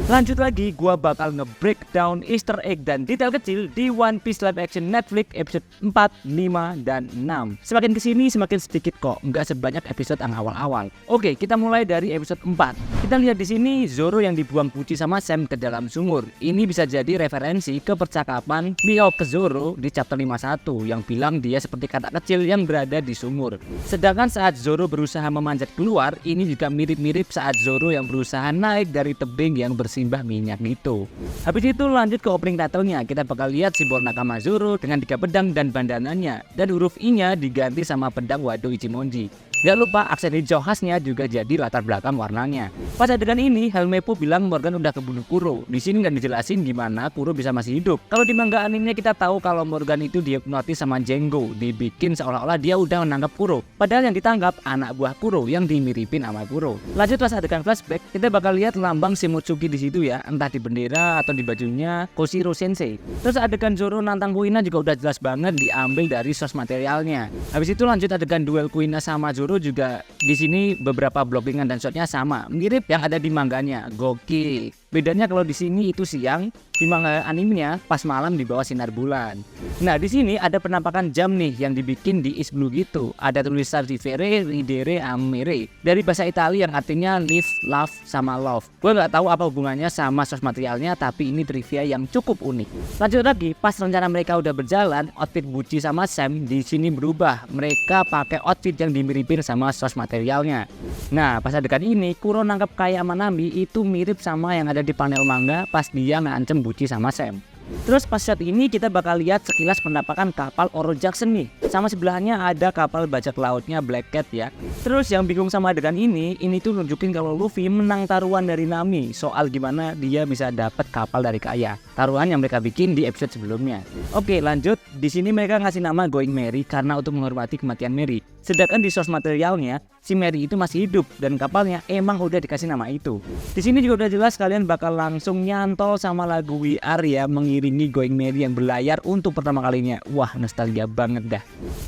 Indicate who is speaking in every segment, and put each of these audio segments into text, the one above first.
Speaker 1: Lanjut lagi, gua bakal nge-breakdown Easter egg dan detail kecil di One Piece live action Netflix episode 4, 5, dan 6. Semakin kesini semakin sedikit kok, nggak sebanyak episode yang awal-awal. Oke, kita mulai dari episode 4. Kita lihat di sini Zoro yang dibuang Pucci sama Sam ke dalam sumur. Ini bisa jadi referensi ke percakapan Mihawk ke Zoro di chapter 51 yang bilang dia seperti katak kecil yang berada di sumur. Sedangkan saat Zoro berusaha memanjat keluar, ini juga mirip-mirip saat Zoro yang berusaha naik dari tebing yang bersimbah minyak gitu. Habis itu lanjut ke opening title-nya. Kita bakal lihat simbol nakama Zoro dengan 3 pedang dan bandananya, dan huruf I-nya diganti sama pedang Wado Ichimonji. Gak lupa aksen hijau khasnya juga jadi latar belakang warnanya. Pas adegan ini, Helmeppo bilang Morgan udah kebunuh Kuro. Di sini nggak dijelasin gimana Kuro bisa masih hidup. Kalau di manga animenya kita tahu kalau Morgan itu dihipnotis sama Django, dibikin seolah-olah dia udah menangkap Kuro. Padahal yang ditangkap anak buah Kuro yang dimiripin sama Kuro. Lanjut pas adegan flashback, kita bakal lihat lambang Shimotsuki di situ ya, entah di bendera atau di bajunya Koshiro Sensei. Terus adegan Zoro nantang Kuina juga udah jelas banget diambil dari source materialnya. Habis itu lanjut adegan duel Kuina sama Zoro juga di sini beberapa blockingan dan shotnya sama, mirip yang ada di manganya. Gokil. Bedanya kalau di sini itu siang, di manga animenya pas malam di bawah sinar bulan. Nah, di sini ada penampakan jam nih yang dibikin di East Blue gitu. Ada tulisan Vivere, Ridere, Amere dari bahasa Italia yang artinya live, love, sama love. Gue nggak tahu apa hubungannya sama source materialnya, tapi ini trivia yang cukup unik. Lanjut lagi, pas rencana mereka udah berjalan, outfit Pucci sama Sam di sini berubah. Mereka pakai outfit yang dimiripin sama source materialnya. Nah, pas adegan ini, Kuro nangkap Kai sama Nami itu mirip sama yang ada di panel manga pas dia ngancem Pucci sama Sam. Terus pas saat ini kita bakal lihat sekilas penampakan kapal Oro Jackson nih. Sama sebelahnya ada kapal bajak lautnya Black Cat ya. Terus yang bingung sama adegan ini tuh nunjukin kalau Luffy menang taruhan dari Nami soal gimana dia bisa dapat kapal dari Kaya. Taruhan yang mereka bikin di episode sebelumnya. Oke, lanjut. Di sini mereka ngasih nama Going Merry karena untuk menghormati kematian Merry. Sedangkan di source materialnya si Merry itu masih hidup dan kapalnya emang udah dikasih nama itu. Di sini juga udah jelas kalian bakal langsung nyantol sama lagu We Are ya, mengiringi Going Merry yang berlayar untuk pertama kalinya. Wah, nostalgia banget dah.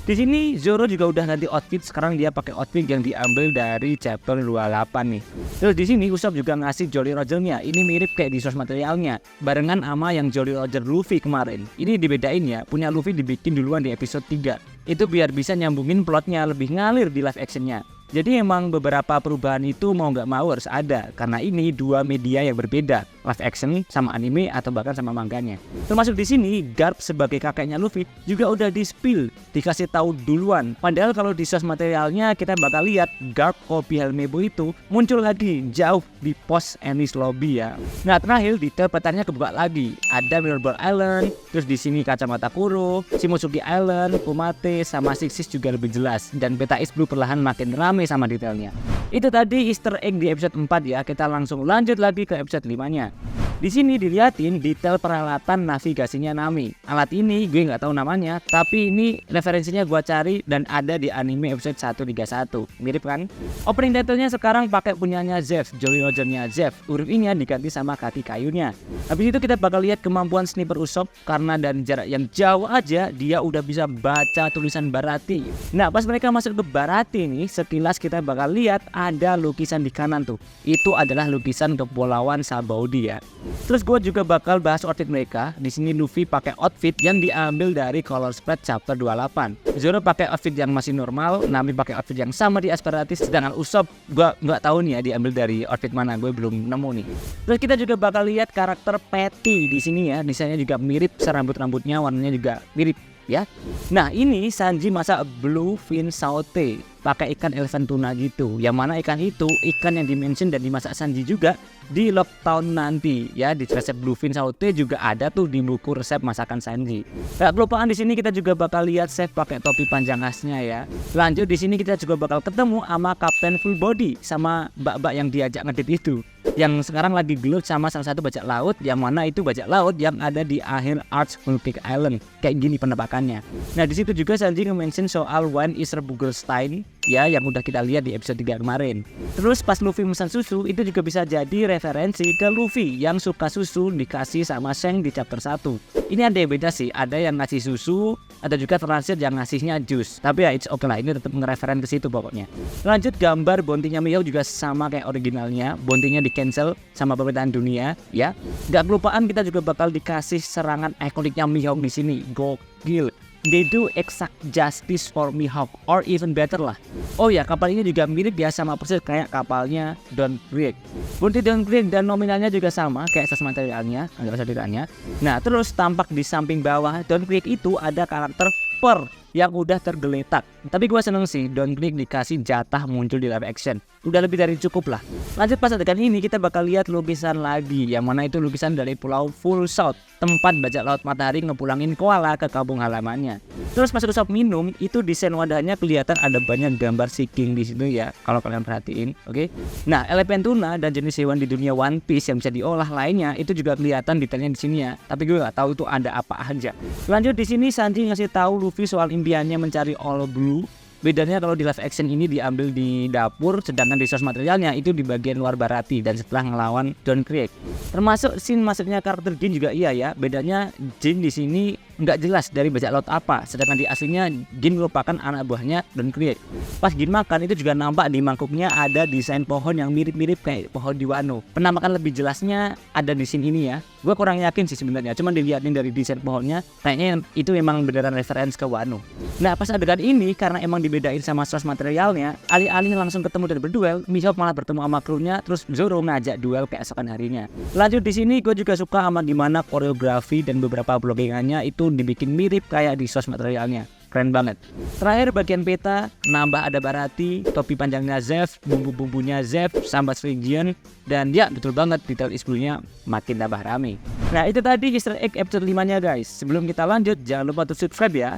Speaker 1: Di sini Zoro juga udah ganti outfit, sekarang dia pakai outfit yang diambil dari chapter 28 nih. Terus di sini Usopp juga ngasih Jolly Roger-nya. Ini mirip kayak di source materialnya, barengan sama yang Jolly Roger Luffy kemarin. Ini dibedain ya, punya Luffy dibikin duluan di episode 3. Itu biar bisa nyambungin plotnya lebih ngalir di live actionnya. Jadi emang beberapa perubahan itu mau nggak mau harus ada, karena ini dua media yang berbeda, live action sama anime atau bahkan sama manganya. Termasuk di sini Garp sebagai kakeknya Luffy juga udah di-spill, dikasih tahu duluan. Padahal kalau di source materialnya kita bakal lihat Garp kopi Helmeppo itu muncul lagi jauh di post Enies Lobby ya. Nah, terakhir detail petanya kebuka lagi. Ada Mirrorball Island, terus di sini kacamata Kuro, Shimotsuki Island, Kumate sama Six Seas juga lebih jelas, dan peta East Blue perlahan makin ramai sama detailnya. Itu tadi Easter egg di episode 4 ya. Kita langsung lanjut lagi ke episode 5-nya. Di sini dilihatin detail peralatan navigasinya Nami. Alat ini gue nggak tahu namanya, tapi ini referensinya gue cari dan ada di anime episode 131. Mirip kan? Opening title-nya sekarang pakai punyanya Zeff, Jolly Roger-nya Zeff. Huruf I-nya diganti sama kaki kayunya. Habis itu kita bakal lihat kemampuan sniper Usopp karena dari jarak yang jauh aja dia udah bisa baca tulisan Baratie. Nah, pas mereka masuk ke Baratie nih, sekilas kita bakal lihat ada lukisan di kanan tuh. Itu adalah lukisan kepulauan Sabaody ya. Terus gue juga bakal bahas outfit mereka. Di sini Luffy pakai outfit yang diambil dari Color Spread chapter 28. Zoro pakai outfit yang masih normal, Nami pakai outfit yang sama di Asparatis, sedangkan Usopp gue nggak tahu nih ya diambil dari outfit mana, gue belum nemu nih. Terus kita juga bakal lihat karakter Patty di sini ya. Desainnya juga mirip, serambut-rambutnya warnanya juga mirip ya. Nah, ini Sanji masak bluefin saute pakai ikan elephant tuna gitu. Yang mana ikan itu ikan yang dimention dan dimasak Sanji juga di Lockdown nanti ya. Di resep bluefin saute juga ada tuh di buku resep masakan Sanji. Gak kelupaan di sini kita juga bakal lihat chef pakai topi panjang khasnya ya. Lanjut di sini kita juga bakal ketemu sama Kapten Full Body sama mbak-mbak yang diajak ngedit itu, yang sekarang lagi gelut sama salah satu bajak laut, yang mana itu bajak laut yang ada di akhir Arch Full Peak Island. Kayak gini penempakannya. Nah, di situ juga Sanji nge-mention soal Wine is Bugelstein ya yang udah kita lihat di episode 3 kemarin. Terus pas Luffy pesan susu itu juga bisa jadi referensi ke Luffy yang suka susu dikasih sama Shanks di chapter 1. Ini ada yang beda sih, ada yang ngasih susu, ada juga transit yang ngasihnya jus. Tapi ya it's okay lah, ini tetap ngereferen ke situ pokoknya. Lanjut, gambar bounty-nya Mihawk juga sama kayak originalnya. Bounty-nya di cancel sama pemetaan dunia ya. Gak kelupaan kita juga bakal dikasih serangan ikoniknya Mihawk di sini. Gokil. They do exact justice for Mihawk, or even better lah. Oh ya, kapal ini juga mirip ya sama persis kayak kapalnya Dawn Creek. Bounty Dawn Creek dan nominalnya juga sama kayak source materialnya, agak sederhananya. Nah, terus tampak di samping bawah Dawn Creek itu ada karakter Per yang udah tergeletak. Tapi gue seneng sih Dawn Creek dikasih jatah muncul di live action. Udah lebih dari cukup lah. Lanjut, pas adegan ini kita bakal lihat lukisan lagi, yang mana itu lukisan dari pulau Full South, tempat bajak laut matahari ngepulangin koala ke kampung halamannya. Terus pas shop minum itu desain wadahnya kelihatan ada banyak gambar Sea King di situ ya, kalau kalian perhatiin, oke? Nah, elephant tuna dan jenis hewan di dunia One Piece yang bisa diolah lainnya itu juga kelihatan detailnya di sini ya. Tapi gue gak tahu itu ada apa aja. Lanjut, di sini Sanji ngasih tahu Luffy soal impiannya mencari All Blue. Bedanya kalau di live action ini diambil di dapur, sedangkan di source materialnya itu di bagian luar Barati dan setelah ngelawan Dawn Creek. Termasuk scene masuknya karakter Jin juga iya ya. Bedanya Jin di sini nggak jelas dari bajak laut apa, sedangkan di aslinya Jin merupakan anak buahnya Dawn Creek. Pas Jin makan itu juga nampak di mangkuknya ada desain pohon yang mirip-mirip kayak pohon di Wano. Penampakan lebih jelasnya ada di scene ini ya. Gue kurang yakin sih sebenarnya, cuman dilihatin dari desain pohonnya kayaknya itu memang beneran reference ke Wano. Nah, pas adegan ini karena emang dibedain sama source materialnya, alih-alih langsung ketemu dan berduel, Mihawk malah bertemu sama krunya, terus Zoro ngajak duel keesokan harinya. Lanjut, di sini gue juga suka sama gimana koreografi dan beberapa blockingannya itu dibikin mirip kayak di source materialnya. Keren banget. Terakhir bagian peta, nambah ada Barati, topi panjangnya Zeff, bumbu-bumbunya Zeff, sambat Stygian, dan ya betul banget detail isbunya makin tambah rame. Nah, itu tadi Easter egg episode 5 nya guys. Sebelum kita lanjut, jangan lupa untuk subscribe ya.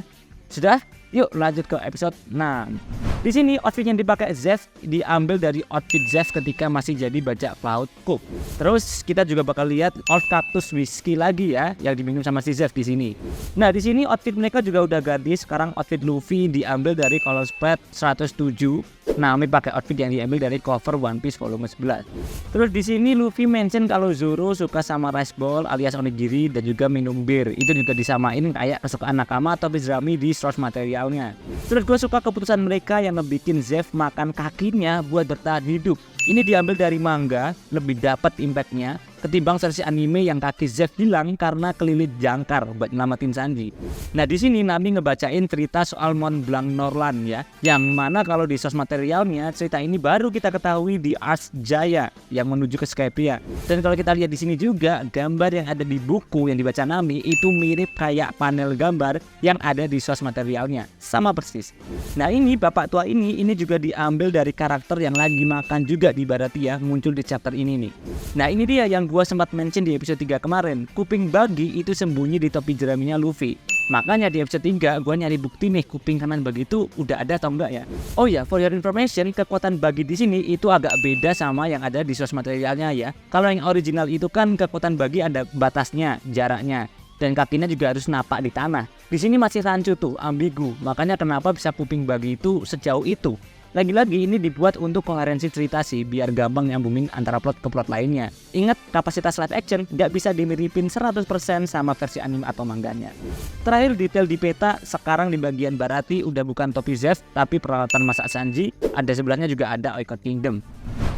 Speaker 1: Sudah? Yuk lanjut ke episode 6. Di sini outfit yang dipakai Zeff diambil dari outfit Zeff ketika masih jadi bajak laut Cook. Terus kita juga bakal lihat Old Cactus Whiskey lagi ya, yang diminum sama si Zeff di sini. Nah, di sini outfit mereka juga udah ganti. Sekarang outfit Luffy diambil dari Color Spread 107. Nami pakai outfit yang diambil dari cover One Piece volume 11. Terus di sini Luffy mention kalau Zoro suka sama rice ball alias onigiri dan juga minum bir. Itu juga disamain kayak kesukaan Nakama atau Bizrami di source materialnya. Terus gue suka keputusan mereka yang ngebikin Zeff makan kakinya buat bertahan hidup. Ini diambil dari manga, lebih dapat impactnya ketimbang versi anime yang kaki Zeff hilang karena kelilit jangkar buat nyelamatin Sanji. Nah, di sini Nami ngebacain cerita soal Mont Blanc Norland ya, yang mana kalau di source materialnya cerita ini baru kita ketahui di Arch Jaya yang menuju ke Skypiea. Dan kalau kita lihat di sini juga gambar yang ada di buku yang dibaca Nami itu mirip kayak panel gambar yang ada di source materialnya, sama persis. Nah, ini bapak tua ini juga diambil dari karakter yang lagi makan juga di Baratie, muncul di chapter ini nih. Nah, ini dia yang gua sempat mention di episode 3 kemarin. Kuping Buggy itu sembunyi di topi jeraminya Luffy. Makanya di episode 3 gua nyari bukti nih kuping kanan Buggy itu udah ada atau enggak ya. Oh ya, for your information, kekuatan Buggy di sini itu agak beda sama yang ada di source materialnya ya. Kalau yang original itu kan kekuatan Buggy ada batasnya, jaraknya, dan kakinya juga harus napak di tanah. Di sini masih rancu tuh, ambigu. Makanya kenapa bisa kuping Buggy itu sejauh itu. Lagi-lagi ini dibuat untuk koherensi cerita sih, biar gampang nyambungin antara plot ke plot lainnya. Ingat, kapasitas live action nggak bisa dimiripin 100% sama versi anime atau manganya. Terakhir, detail di peta, sekarang di bagian Barati udah bukan topi Zeff, tapi peralatan masak Sanji. Ada sebelahnya juga ada Oikot Kingdom.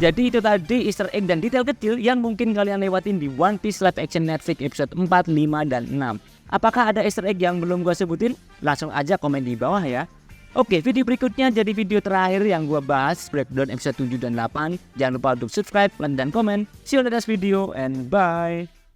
Speaker 1: Jadi itu tadi easter egg dan detail kecil yang mungkin kalian lewatin di One Piece live action Netflix episode 4, 5, dan 6. Apakah ada easter egg yang belum gue sebutin? Langsung aja komen di bawah ya. Oke, video berikutnya jadi video terakhir yang gue bahas breakdown episode 7 dan 8. Jangan lupa untuk subscribe, like, dan komen. See you in the next video and bye.